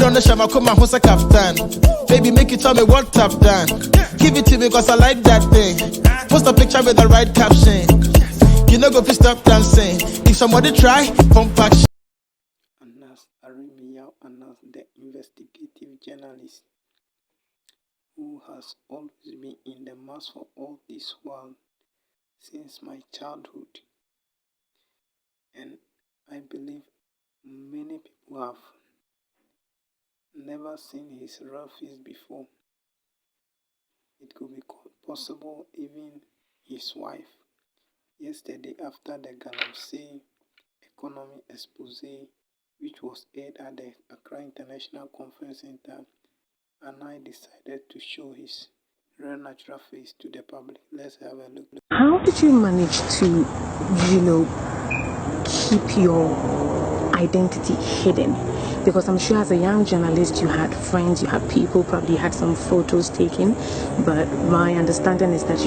on the shama come hosa captain. Baby, make you tell me what I've done. Give it to me cause I like that thing. Post a picture with the right caption. You know go please stop dancing. If somebody try, pump action. Aremeyaw, the investigative journalist who has always been in the mask for all this while since my childhood. And I believe many people have never seen his real face before. It could be possible even his wife. Yesterday, after the Galamsey Economy Expose, which was aired at the Accra International Conference Center, and I decided to show his real natural face to the public. Let's have a look. How did you manage to, keep your identity hidden? Because I'm sure as a young journalist you had friends, you had people, probably had some photos taken, but my understanding is that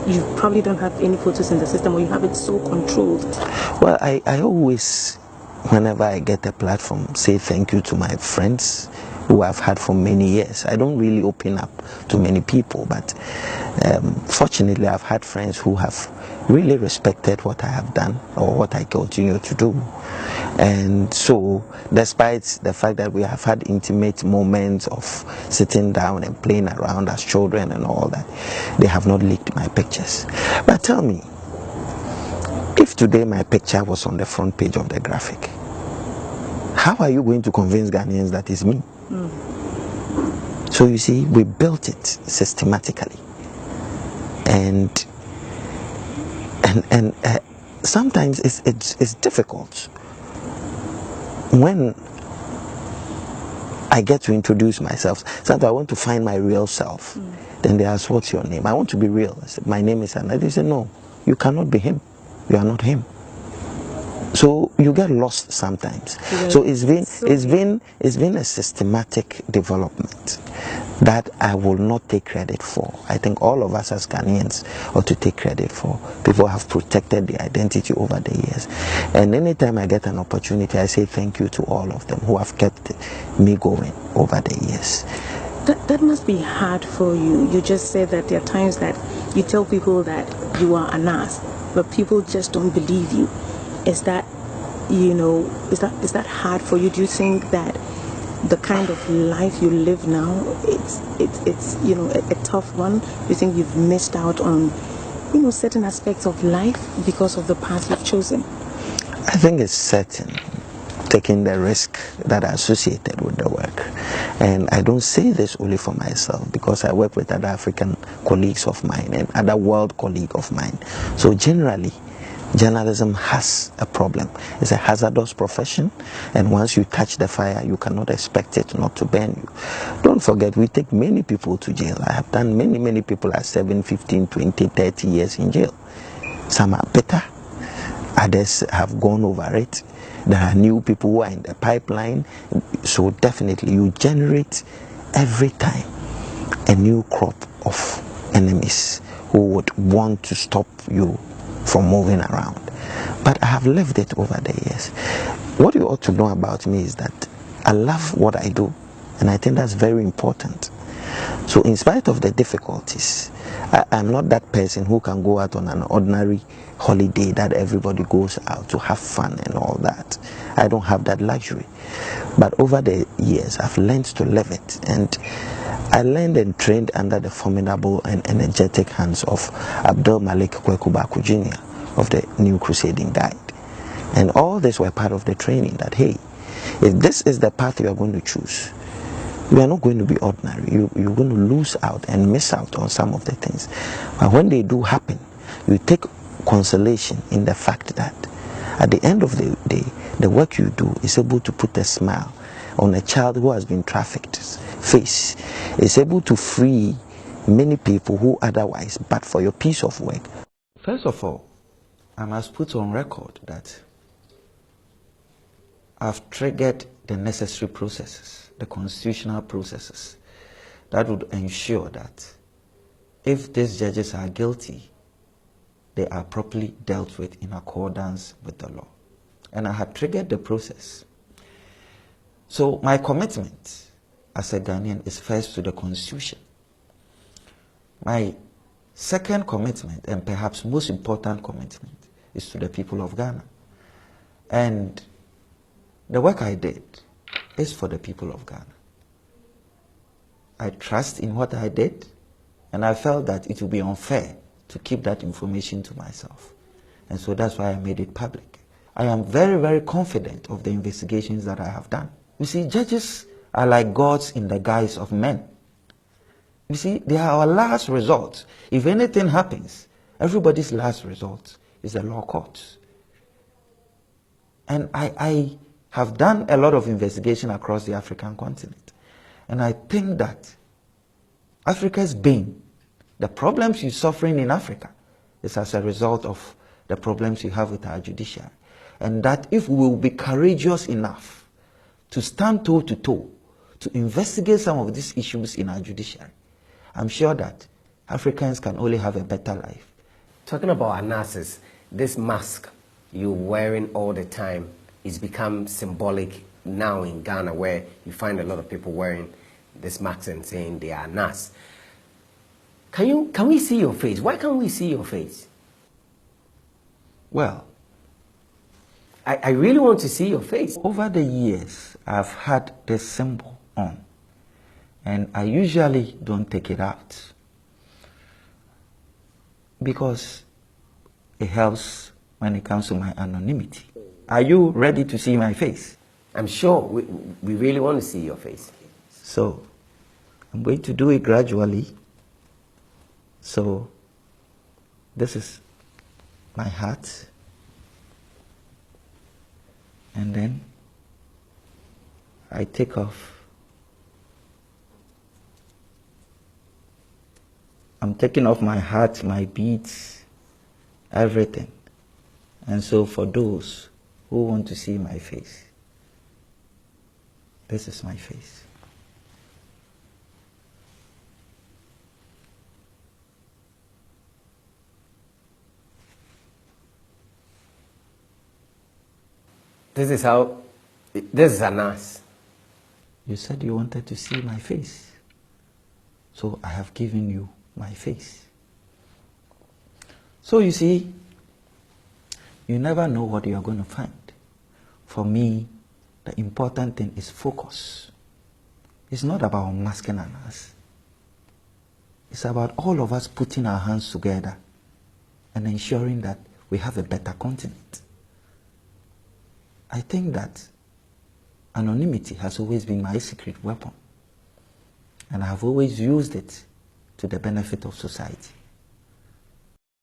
you probably don't have any photos in the system, or you have it so controlled. Well, I always, whenever I get a platform, say thank you to my friends who I've had for many years. I don't really open up to many people, but fortunately I've had friends who have really respected what I have done or what I continue to do. And so, despite the fact that we have had intimate moments of sitting down and playing around as children and all that, they have not leaked my pictures. But tell me, if today my picture was on the front page of the graphic, how are you going to convince Ghanaians that it's me? So you see, we built it systematically, and sometimes it's difficult when I get to introduce myself. Sometimes I want to find my real self. Then they ask, "What's your name?" I want to be real. I said, "My name is Anna." They say, "No, you cannot be him. You are not him." So you get lost sometimes. Yeah. So it's been a systematic development that I will not take credit for. I think all of us as Ghanaians ought to take credit for. People have protected the identity over the years. And anytime I get an opportunity, I say thank you to all of them who have kept me going over the years. That must be hard for you. You just said that there are times that you tell people that you are an ass, but people just don't believe you. Is that is that hard for you? Do you think that the kind of life you live now, it's a tough one? Do you think you've missed out on certain aspects of life because of the path you've chosen? I think it's certain, taking the risk that are associated with the work. And I don't say this only for myself, because I work with other African colleagues of mine and other world colleagues of mine. So generally, journalism has a problem. It's a hazardous profession, and once you touch the fire, you cannot expect it not to burn you. Don't forget, we take many people to jail. I have done many people at 7, 15, 20, 30 years in jail. Some are better, others have gone over it. There are new people who are in the pipeline. So definitely you generate every time a new crop of enemies who would want to stop you from moving around. But I have lived it over the years. What you ought to know about me is that I love what I do, and I think that's very important. So in spite of the difficulties, I'm not that person who can go out on an ordinary holiday that everybody goes out to have fun and all that. I don't have that luxury. But over the years, I've learned to live it, and I learned and trained under the formidable and energetic hands of Abdul Malik Kwekubaku Jr. of the New Crusading Guide. And all this were part of the training that, hey, if this is the path you are going to choose, you are not going to be ordinary. You're going to lose out and miss out on some of the things. But when they do happen, you take consolation in the fact that at the end of the day, the work you do is able to put a smile on a child who has been trafficked face. It's able to free many people who otherwise, but for your piece of work. First of all, I must put on record that I've triggered the necessary processes, the constitutional processes, that would ensure that if these judges are guilty, they are properly dealt with in accordance with the law. And I had triggered the process. So my commitment as a Ghanaian is first to the Constitution. My second commitment, and perhaps most important commitment, is to the people of Ghana. And the work I did is for the people of Ghana. I trust in what I did, and I felt that it would be unfair to keep that information to myself. And so that's why I made it public. I am very, very confident of the investigations that I have done. You see, judges are like gods in the guise of men. You see, they are our last resort. If anything happens, everybody's last resort is the law courts. And I have done a lot of investigation across the African continent. And I think that Africa's bane, the problems you're suffering in Africa, is as a result of the problems you have with our judiciary. And that if we will be courageous enough to stand toe to toe, to investigate some of these issues in our judiciary, I'm sure that Africans can only have a better life. Talking about analysis, this mask you're wearing all the time is become symbolic now in Ghana, where you find a lot of people wearing this mask and saying they are NAS. Can we see your face? Why can't we see your face? Well, I really want to see your face. over the years, I've had this symbol on, and I usually don't take it out because it helps when it comes to my anonymity. Are you ready to see my face? I'm sure we really want to see your face. So I'm going to do it gradually. So this is my hat, and then I take off. I'm taking off my hat, my beads, everything. And so for those who want to see my face, this is my face. This is a NAS. You said you wanted to see my face, so I have given you my face. So you see, you never know what you are going to find. For me, the important thing is focus. It's not about masking us. It's about all of us putting our hands together and ensuring that we have a better continent. I think that anonymity has always been my secret weapon, and I have always used it to the benefit of society.